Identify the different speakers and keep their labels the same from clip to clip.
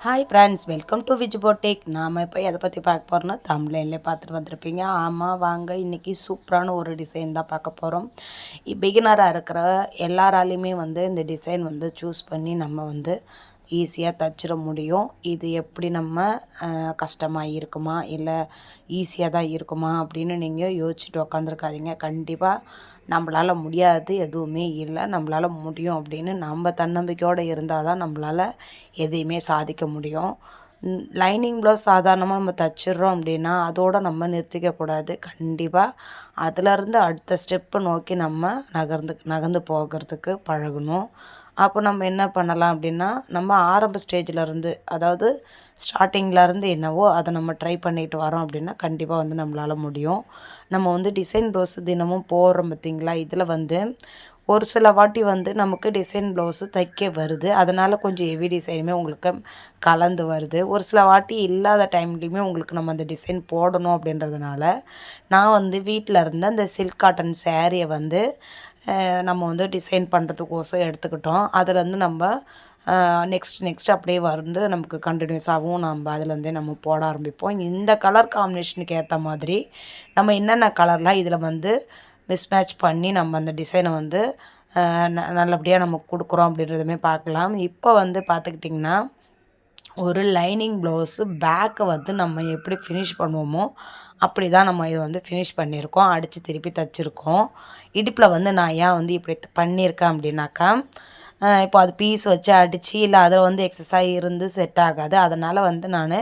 Speaker 1: Hi friends, welcome to Vij போட்டிக். நாம் இப்போ எதை பற்றி பார்க்க போகிறோன்னா தம்ப்லைன்லேயே பார்த்துட்டு வந்திருப்பீங்க. ஆமாம், வாங்க இன்றைக்கி சூப்பரான ஒரு டிசைன் தான் பார்க்க போகிறோம். பிகினராக இருக்கிற எல்லாராலையுமே இந்த டிசைன் சூஸ் பண்ணி நம்ம ஈஸியாக தச்சிட முடியும். இது எப்படி நம்ம கஷ்டமாக இருக்குமா இல்லை ஈஸியாக தான் இருக்குமா அப்படின்னு நீங்கள் யோசிச்சுட்டு உக்காந்துருக்காதீங்க. கண்டிப்பாக நம்மளால் முடியாது எதுவுமே இல்லை, நம்மளால் முடியும் அப்படின்னு நம்ம தன்னம்பிக்கையோடு இருந்தால் தான் நம்மளால் எதையுமே சாதிக்க முடியும். லைனிங் ப்ளவுஸ் சாதாரணமாக நம்ம தச்சிடுறோம் அப்படின்னா அதோடு நம்ம நிறுத்திக்கக்கூடாது. கண்டிப்பாக அதிலருந்து அடுத்த ஸ்டெப்பு நோக்கி நம்ம நகர்ந்து போகிறதுக்கு பழகணும். அப்போ நம்ம என்ன பண்ணலாம் அப்படின்னா, நம்ம ஆரம்ப ஸ்டேஜிலருந்து, அதாவது ஸ்டார்டிங்லேருந்து என்னவோ அதை நம்ம ட்ரை பண்ணிட்டு வரோம் அப்படின்னா கண்டிப்பாக நம்மளால் முடியும். நம்ம டிசைன் ப்ளவுஸ் தினமும் போடுறோம் பார்த்திங்களா, இதில் ஒரு சில வாட்டி நமக்கு டிசைன் ப்ளவுஸு தைக்க வருது, அதனால் கொஞ்சம் ஹெவி டிசைனுமே உங்களுக்கு கலந்து வருது. ஒரு சில வாட்டி இல்லாத டைம்லேயுமே உங்களுக்கு நம்ம அந்த டிசைன் போடணும் அப்படின்றதுனால நான் வீட்டில் இருந்த அந்த சில்க் காட்டன் சேரீயை நம்ம டிசைன் பண்ணுறதுக்கோசம் எடுத்துக்கிட்டோம். அதுலேருந்து நம்ம நெக்ஸ்ட் அப்படியே நமக்கு கண்டினியூஸாகவும் நம்ம அதுலேருந்தே நம்ம போட ஆரம்பிப்போம். இந்த கலர் காம்பினேஷனுக்கு ஏற்ற மாதிரி நம்ம என்னென்ன கலர்லாம் இதில் மிஸ்மேட்ச் பண்ணி நம்ம அந்த டிசைனை நல்லபடியாக நம்ம கொடுக்குறோம் அப்படின்றதுமே பார்க்கலாம். இப்போ பார்த்துக்கிட்டிங்கன்னா, ஒரு லைனிங் ப்ளவுஸு பேக்கை நம்ம எப்படி ஃபினிஷ் பண்ணுவோமோ அப்படி தான் நம்ம இதை ஃபினிஷ் பண்ணியிருக்கோம், அடித்து திருப்பி தைச்சிருக்கோம். இடுப்பில் நான் ஏன் இப்படி பண்ணியிருக்கேன் அப்படின்னாக்கா, இப்போ அது பீஸ் வச்சு அடித்து இல்லை அதில் எக்ஸஸாக இருந்து செட் ஆகாது. அதனால் நான்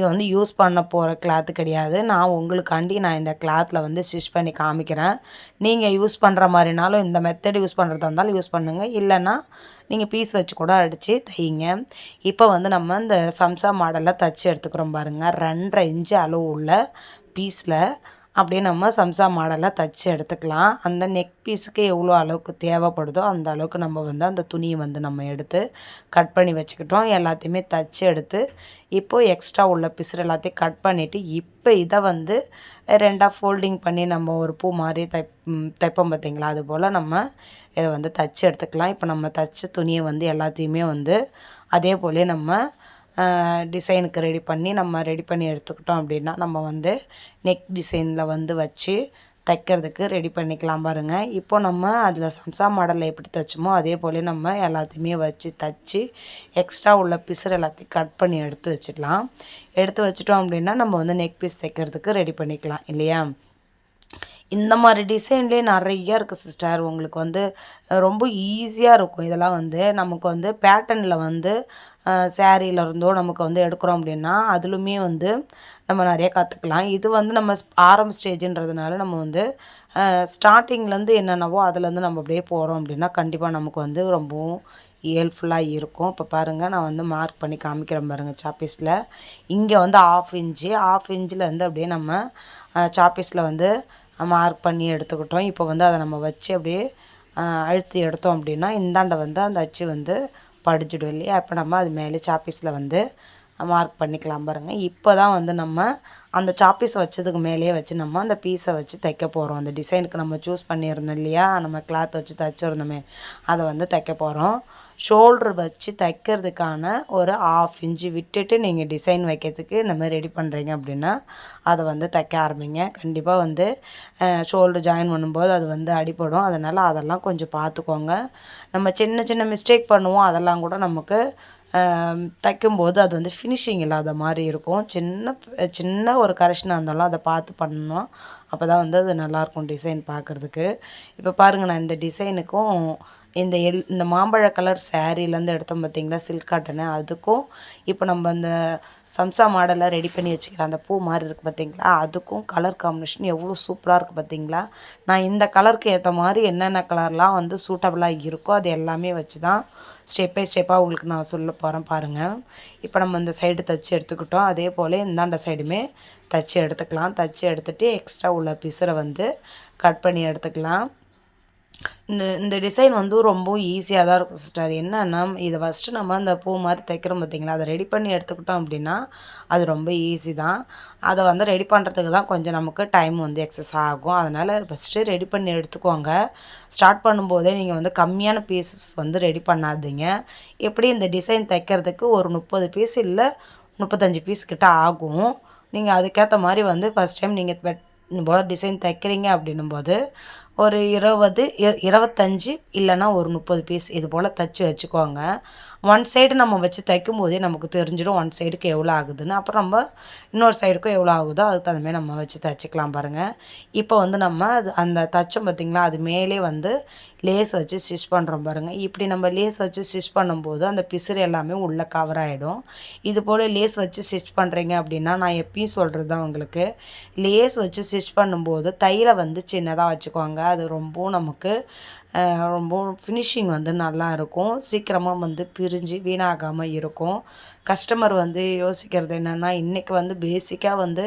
Speaker 1: இது யூஸ் பண்ண போகிற கிளாத்து கிடையாது. நான் உங்களுக்காண்டி இந்த கிளாத்தில் ஸ்டிச் பண்ணி காமிக்கிறேன். நீங்கள் யூஸ் பண்ணுற மாதிரினாலும் இந்த மெத்தட் யூஸ் பண்ணுறதா இருந்தாலும் யூஸ் பண்ணுங்கள், இல்லைன்னா நீங்கள் பீஸ் வச்சு கூட அடித்து தையுங்க. இப்போ நம்ம இந்த சம்சா மாடலில் தைச்சி எடுத்துக்கிறோம் பாருங்கள். 2.5 இன்ச்சு அளவு உள்ள பீஸில் அப்படியே நம்ம சம்சா மாடலாக தைச்சி எடுத்துக்கலாம். அந்த நெக் பீஸுக்கு எவ்வளோ அளவுக்கு தேவைப்படுதோ அந்த அளவுக்கு நம்ம அந்த துணியை நம்ம எடுத்து கட் பண்ணி வச்சுக்கிட்டோம். எல்லாத்தையுமே தைச்சி எடுத்து இப்போது எக்ஸ்ட்ரா உள்ள பிசுறு எல்லாத்தையும் கட் பண்ணிவிட்டு இப்போ இதை ரெண்டாக ஃபோல்டிங் பண்ணி நம்ம ஒரு பூ மாதிரி தைப்போம் பார்த்திங்களா, அதுபோல் நம்ம இதை தைச்சி எடுத்துக்கலாம். இப்போ நம்ம தைச்ச துணியை எல்லாத்தையுமே அதே போலே நம்ம டிசைனுக்கு ரெடி பண்ணி எடுத்துக்கிட்டோம் அப்படின்னா நம்ம நெக் டிசைனில் வச்சு தைக்கிறதுக்கு ரெடி பண்ணிக்கலாம் பாருங்கள். இப்போ நம்ம அதில் சம்சா மாடலில் எப்படி தைச்சோமோ அதே போல் நம்ம எல்லாத்தையுமே வச்சு தைச்சி எக்ஸ்ட்ரா உள்ள பிசுறு எல்லாத்தையும் கட் பண்ணி எடுத்து வச்சுக்கலாம். எடுத்து வச்சிட்டோம் அப்படின்னா நம்ம நெக் பீஸ் தைக்கிறதுக்கு ரெடி பண்ணிக்கலாம் இல்லையா. இந்த மாதிரி டிசைன்லேயே நிறையா இருக்குது சிஸ்டர். உங்களுக்கு ரொம்ப ஈஸியாக இருக்கும். இதெல்லாம் நமக்கு பேட்டர்னில் சேரீல இருந்தோ நமக்கு எடுக்கிறோம் அப்படின்னா அதிலுமே நம்ம நிறைய கற்றுக்கலாம். இது நம்ம ஆரம்ப ஸ்டேஜுன்றதுனால நம்ம ஸ்டார்டிங்லேருந்து என்னென்னவோ அதுலேருந்து நம்ம அப்படியே போகிறோம் அப்படின்னா கண்டிப்பாக நமக்கு ரொம்பவும் ஹெல்ப்ஃபுல்லாக இருக்கும். இப்போ பாருங்கள், நான் மார்க் பண்ணி காமிக்கிறேன் பாருங்கள். சாப்பீஸில் இங்கே 1/2 இன்ச்சு, 1/2 இன்ச்சில் அப்படியே நம்ம சாப்பீஸில் மார்க் பண்ணி எடுத்துக்கிட்டோம். இப்போ அதை நம்ம வச்சு அப்படியே அழுத்தி எடுத்தோம் அப்படின்னா இந்தாண்ட அந்த அச்சு படிச்சிடும் இல்லையா. இப்போ நம்ம அது மேலே சாப்பீஸில் மார்க் பண்ணிக்கலாம் பாருங்கள். இப்போ தான் நம்ம அந்த சாப்பீஸ் வச்சதுக்கு மேலேயே வச்சு நம்ம அந்த பீஸை வச்சு தைக்க போகிறோம். அந்த டிசைனுக்கு நம்ம சூஸ் பண்ணியிருந்தோம் இல்லையா, நம்ம கிளாத் வச்சு தைச்சிருந்தோமே அதை தைக்க போகிறோம். ஷோல்ட்ரு வச்சு தைக்கிறதுக்கான ஒரு 1/2 இன்ச்சு விட்டுட்டு நீங்கள் டிசைன் வைக்கிறதுக்கு இந்த மாதிரி ரெடி பண்ணுறீங்க அப்படின்னா அதை தைக்க ஆரம்பிங்க. கண்டிப்பாக ஷோல்ட்ரு ஜாயின் பண்ணும்போது அது அடிப்படும். அதனால் அதெல்லாம் கொஞ்சம் பார்த்துக்கோங்க. நம்ம சின்ன சின்ன மிஸ்டேக் பண்ணுவோம், அதெல்லாம் கூட நமக்கு தைக்கும்போது அது ஃபினிஷிங் இல்லாத மாதிரி இருக்கும். சின்ன ஒரு கரெக்ஷனாக இருந்தாலும் அதை பார்த்து பண்ணணும். அப்போ தான் அது நல்லாயிருக்கும் டிசைன் பார்க்குறதுக்கு. இப்போ பாருங்கள், நான் இந்த டிசைனுக்கும் இந்த மாம்பழ கலர் சேரீலேருந்து எடுத்தோம் பார்த்திங்களா, சில்க் காட்டனு, அதுக்கும் இப்போ நம்ம அந்த சம்சா மாடலில் ரெடி பண்ணி வச்சுக்கிற அந்த பூ மாதிரி இருக்குது பார்த்திங்களா, அதுக்கும் கலர் காம்பினேஷன் எவ்வளோ சூப்பராக இருக்குது பார்த்திங்களா. நான் இந்த கலருக்கு ஏற்ற மாதிரி என்னென்ன கலர்லாம் சூட்டபுளாக இருக்கோ அது எல்லாமே வச்சு தான் ஸ்டெப் பை ஸ்டெப்பாக உங்களுக்கு நான் சொல்ல போகிறேன் பாருங்கள். இப்போ நம்ம இந்த சைடு தைச்சி எடுத்துக்கிட்டோம், அதே போல் இந்தாண்ட சைடுமே தைச்சி எடுத்துக்கலாம். தைச்சி எடுத்துகிட்டு எக்ஸ்ட்ரா உள்ள பிசுரை கட் பண்ணி எடுத்துக்கலாம். இந்த டிசைன் வந்து ரொம்ப ஈஸியாக தான் இருக்கும் சிஸ்டர். என்னன்னா இதை ஃபஸ்ட்டு நம்ம அந்த பூ மாதிரி தைக்கிறோம் பார்த்தீங்களா, அதை ரெடி பண்ணி எடுத்துக்கிட்டோம் அப்படின்னா அது ரொம்ப ஈஸி தான். அதை வந்து ரெடி பண்ணுறதுக்கு தான் கொஞ்சம் நமக்கு டைம் வந்து எக்ஸஸ் ஆகும். அதனால் ஃபஸ்ட்டு ரெடி பண்ணி எடுத்துக்கோங்க. ஸ்டார்ட் பண்ணும்போதே நீங்கள் வந்து கம்மியான பீசஸ் வந்து ரெடி பண்ணாதீங்க. எப்படி இந்த டிசைன் தைக்கிறதுக்கு ஒரு 30 பீஸ் இல்லை 35 பீஸ் கிட்ட ஆகும். நீங்கள் அதுக்கேற்ற மாதிரி வந்து ஃபஸ்ட் டைம் நீங்கள் போல் டிசைன் தைக்கிறீங்க அப்படின்னும்போது ஒரு 25 இல்லைன்னா ஒரு 30 பீஸ் இது போல் தைச்சி வச்சுக்கோங்க. ஒன் சைடு நம்ம வச்சு தைக்கும்போதே நமக்கு தெரிஞ்சிடும் ஒன் சைடுக்கு எவ்வளோ ஆகுதுன்னு. அப்புறம் நம்ம இன்னொரு சைடுக்கும் எவ்வளோ ஆகுதோ அதுக்கு தகுந்த மாதிரி நம்ம வச்சு தைச்சிக்கலாம் பாருங்கள். இப்போ வந்து நம்ம அந்த தைச்சோம் பார்த்திங்களா, அது மேலே வந்து லேஸ் வச்சு ஸ்டிச் பண்ணுறோம் பாருங்கள். இப்படி நம்ம லேஸ் வச்சு ஸ்டிச் பண்ணும்போது அந்த பிசுறு எல்லாமே உள்ளே கவர் ஆகிடும். இது போல் லேஸ் வச்சு ஸ்டிச் பண்ணுறீங்க அப்படின்னா நான் எப்பயும் சொல்கிறது தான் உங்களுக்கு, லேஸ் வச்சு ஸ்டிச் பண்ணும்போது தையலை வந்து சின்னதாக வச்சுக்கோங்க. அது ரொம்பவும் நமக்கு ரொம்ப ஃபினிஷிங் வந்து நல்லா இருக்கும். சீக்கிரமாக வந்து பிரிஞ்சு வீணாகாமல் இருக்கும். கஸ்டமர் வந்து யோசிக்கிறது என்னென்னா, இன்றைக்கி வந்து பேசிக்காக வந்து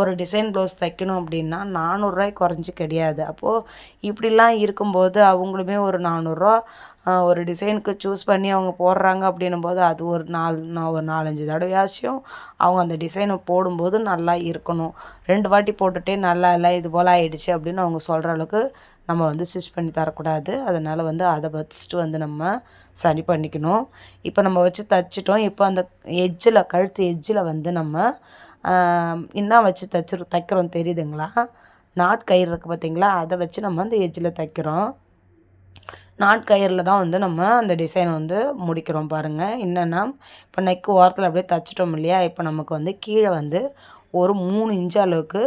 Speaker 1: ஒரு டிசைன் ப்ளவுஸ் தைக்கணும் அப்படின்னா 400 குறைஞ்சி கிடையாது. அப்போது இப்படிலாம் இருக்கும்போது அவங்களுமே ஒரு 400 ஒரு டிசைனுக்கு சூஸ் பண்ணி அவங்க போடுறாங்க அப்படின்னும்போது அது ஒரு 4-5 தடவையாச்சும் அவங்க அந்த டிசைனை போடும்போது நல்லா இருக்கணும். 2 வாட்டி போட்டுகிட்டே நல்லா இல்லை இது போல் ஆகிடுச்சு அப்படின்னு அவங்க சொல்கிற அளவுக்கு நம்ம வந்து ஸ்டிச் பண்ணி தரக்கூடாது. அதனால் வந்து அதை ஃபஸ்ட்டு வந்து நம்ம சரி பண்ணிக்கணும். இப்போ நம்ம வச்சு தைச்சிட்டோம். இப்போ அந்த கழுத்து எட்ஜில் வந்து நம்ம என்ன வச்சு தைக்கிறோம் தெரியுதுங்களா, நாட்கயிறு இருக்குது பார்த்தீங்களா, அதை வச்சு நம்ம அந்த எட்ஜில் தைக்கிறோம். நாட்கயிறில் தான் வந்து நம்ம அந்த டிசைனை வந்து முடிக்கிறோம் பாருங்கள். என்னென்னா இப்போ நெக்கு ஓரத்தில் அப்படியே தைச்சிட்டோம் இல்லையா, இப்போ நமக்கு வந்து கீழே வந்து ஒரு 3 இன்ச்சு அளவுக்கு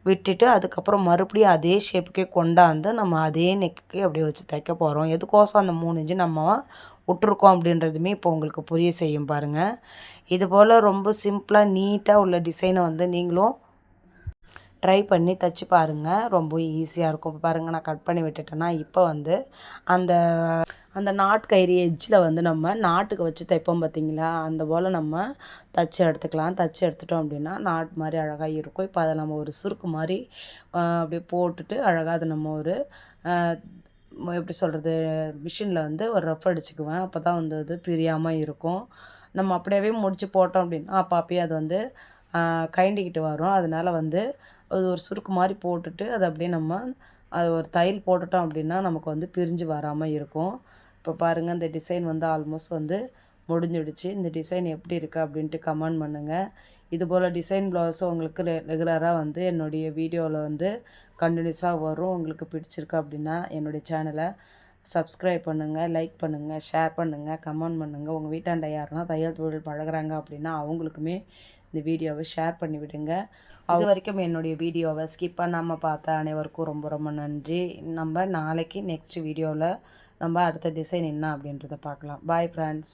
Speaker 1: விட்டுட்டு அதுக்கப்புறம் மறுபடியும் அதே ஷேப்புக்கே கொண்டாந்து நம்ம அதே நெக்குக்கு அப்படியே வச்சு தைக்க போகிறோம். எதுக்கோசம் அந்த 3 இன்ச்சு நம்ம விட்டுருக்கோம் அப்படின்றதுமே இப்போ உங்களுக்கு புரிய செய்யும் பாருங்கள். இதுபோல் ரொம்ப சிம்பிளாக நீட்டாக உள்ள டிசைனை வந்து நீங்களும் ட்ரை பண்ணி தைச்சி பாருங்கள். ரொம்ப ஈஸியாக இருக்கும். இப்போ பாருங்கள், நான் கட் பண்ணி விட்டுட்டேன்னா இப்போ வந்து அந்த அந்த நாட்கயிறு எட்ஜில் வந்து நம்ம நாட்டுக்கு வச்சு தைப்போம் பார்த்திங்களா, அந்த போல் நம்ம தைச்சி எடுத்துக்கலாம். தைச்சி எடுத்துட்டோம் அப்படின்னா நாட் மாதிரி அழகாக இருக்கும். இப்போ அதை நம்ம ஒரு சுருக்கு மாதிரி அப்படியே போட்டுட்டு அழகாக அதை நம்ம ஒரு எப்படி சொல்கிறது, மிஷினில் வந்து ஒரு ரஃப் அடிச்சுக்குவேன். அப்போ தான் வந்து அது பிரியாமல் இருக்கும். நம்ம அப்படியே முடிச்சு போட்டோம் அப்படின்னா அப்பயே அது வந்து கைண்டிக்கிட்டு வரும். அதனால் வந்து அது ஒரு சுருக்கு மாதிரி போட்டுட்டு அதை அப்படியே நம்ம அது ஒரு தையல் போட்டுட்டோம் அப்படின்னா நமக்கு வந்து பிரிஞ்சு வராமல் இருக்கும். இப்போ பாருங்கள், இந்த டிசைன் வந்து ஆல்மோஸ்ட் வந்து முடிஞ்சிடுச்சு. இந்த டிசைன் எப்படி இருக்குது அப்படின்ட்டு கமெண்ட் பண்ணுங்கள். இதுபோல் டிசைன் ப்ளவுஸ் உங்களுக்கு ரெகுலராக வந்து என்னுடைய வீடியோவில் வந்து கண்டினியூஸாக வரும். உங்களுக்கு பிடிச்சிருக்கு அப்படின்னா என்னுடைய சேனலை சப்ஸ்கிரைப் பண்ணுங்கள், லைக் பண்ணுங்கள், ஷேர் பண்ணுங்கள், கமெண்ட் பண்ணுங்கள். உங்கள் வீட்டாண்ட யாருன்னா தையல் தொழில் பழகுறாங்க அப்படின்னா அவங்களுக்குமே இந்த வீடியோவை ஷேர் பண்ணி விடுங்க. அது வரைக்கும் என்னுடைய வீடியோவை ஸ்கிப் பண்ணாமல் பார்த்த அனைவருக்கும் ரொம்ப ரொம்ப நன்றி. நம்ம நாளைக்கு நெக்ஸ்ட் வீடியோவில் நம்ம அடுத்த டிசைன் என்ன அப்படின்றத பார்க்கலாம். Bye friends.